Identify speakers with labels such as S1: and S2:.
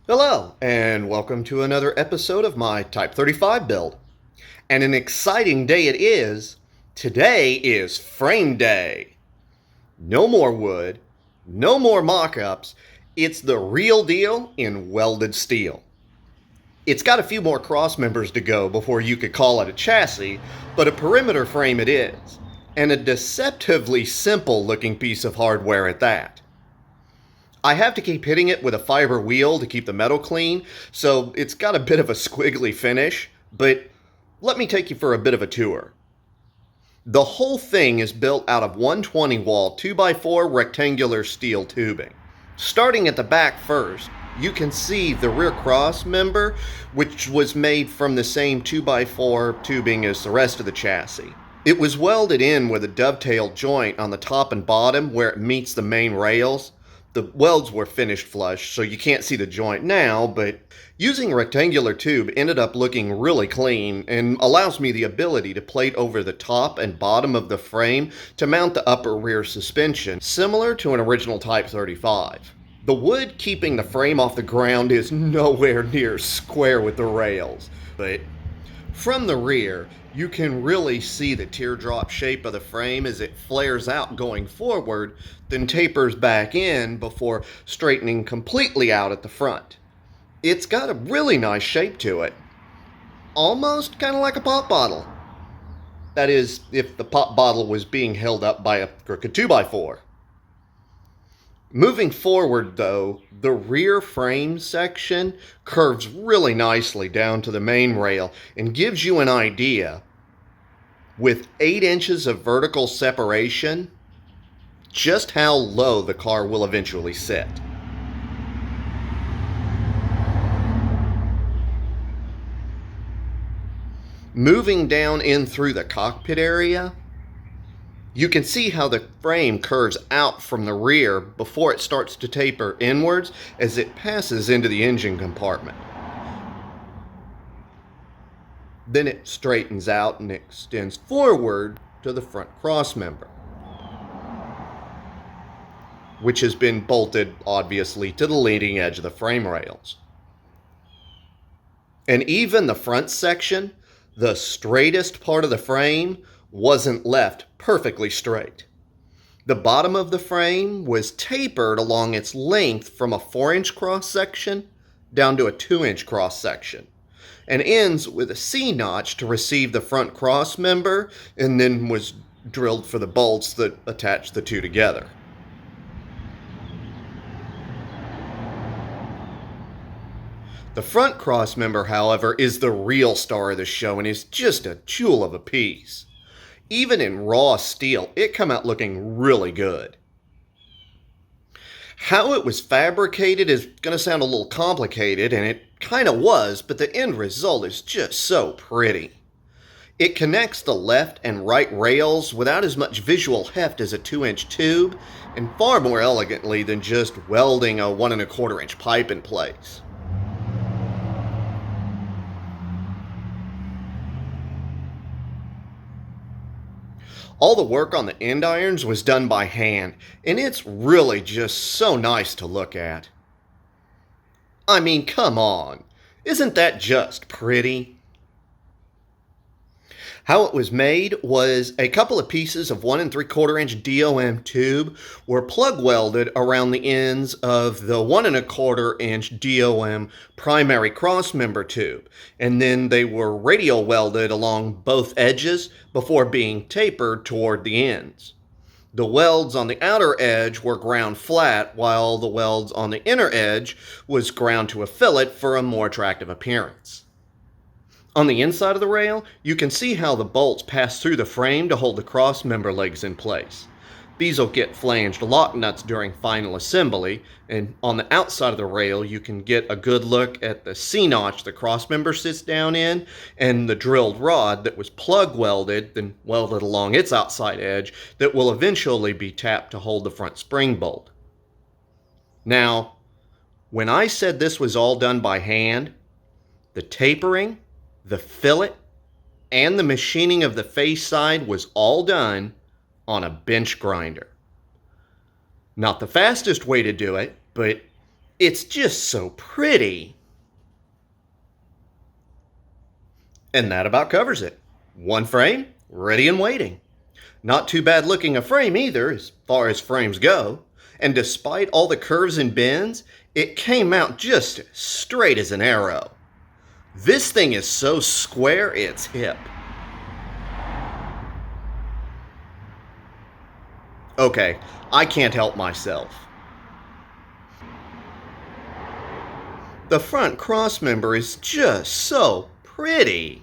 S1: Hello, and welcome to another episode of my Type 35 build. And an exciting day it is. Today is frame day. No more wood, no more mock-ups. It's the real deal in welded steel. It's got a few more cross members to go before you could call it a chassis, but a perimeter frame it is, and a deceptively simple looking piece of hardware at that. I have to keep hitting it with a fiber wheel to keep the metal clean, so it's got a bit of a squiggly finish, but let me take you for a bit of a tour. The whole thing is built out of 120 wall 2x4 rectangular steel tubing. Starting at the back first, you can see the rear cross member, which was made from the same 2x4 tubing as the rest of the chassis. It was welded in with a dovetail joint on the top and bottom where it meets the main rails. The welds were finished flush, so you can't see the joint now, but using a rectangular tube ended up looking really clean and allows me the ability to plate over the top and bottom of the frame to mount the upper rear suspension, similar to an original Type 35. The wood keeping the frame off the ground is nowhere near square with the rails, but from the rear, you can really see the teardrop shape of the frame as it flares out going forward, then tapers back in before straightening completely out at the front. It's got a really nice shape to it. Almost kind of like a pop bottle. That is, if the pop bottle was being held up by a crooked 2x4. Moving forward though, the rear frame section curves really nicely down to the main rail and gives you an idea, with 8 inches of vertical separation, just how low the car will eventually sit. Moving down in through the cockpit area, you can see how the frame curves out from the rear before it starts to taper inwards as it passes into the engine compartment. Then it straightens out and extends forward to the front cross member, which has been bolted obviously to the leading edge of the frame rails. And even the front section, the straightest part of the frame, wasn't left perfectly straight. The bottom of the frame was tapered along its length from a 4-inch cross section down to a 2-inch cross section, and ends with a C-notch to receive the front cross member, and then was drilled for the bolts that attach the two together. The front cross member, however, is the real star of the show and is just a jewel of a piece. Even in raw steel, it come out looking really good. How it was fabricated is going to sound a little complicated, and it kind of was, but the end result is just so pretty. It connects the left and right rails without as much visual heft as a 2-inch tube, and far more elegantly than just welding a 1¼ inch pipe in place. All the work on the end irons was done by hand, and it's really just so nice to look at. I mean, come on, isn't that just pretty? How it was made was a couple of pieces of 1¾ inch DOM tube were plug welded around the ends of the 1¼ inch DOM primary cross member tube, and then they were radial welded along both edges before being tapered toward the ends. The welds on the outer edge were ground flat, while the welds on the inner edge was ground to a fillet for a more attractive appearance. On the inside of the rail, you can see how the bolts pass through the frame to hold the cross member legs in place. These will get flanged lock nuts during final assembly, and on the outside of the rail you can get a good look at the C-notch the cross member sits down in, and the drilled rod that was plug welded, then welded along its outside edge, that will eventually be tapped to hold the front spring bolt. Now, when I said this was all done by hand, the tapering, the fillet, and the machining of the face side was all done on a bench grinder. Not the fastest way to do it, but It's just so pretty. And that about covers it. One frame, ready and waiting. Not too bad looking a frame either, as far as frames go. And despite all the curves and bends, it came out just straight as an arrow. This thing is so square it's hip. Okay, I can't help myself. The front crossmember is just so pretty.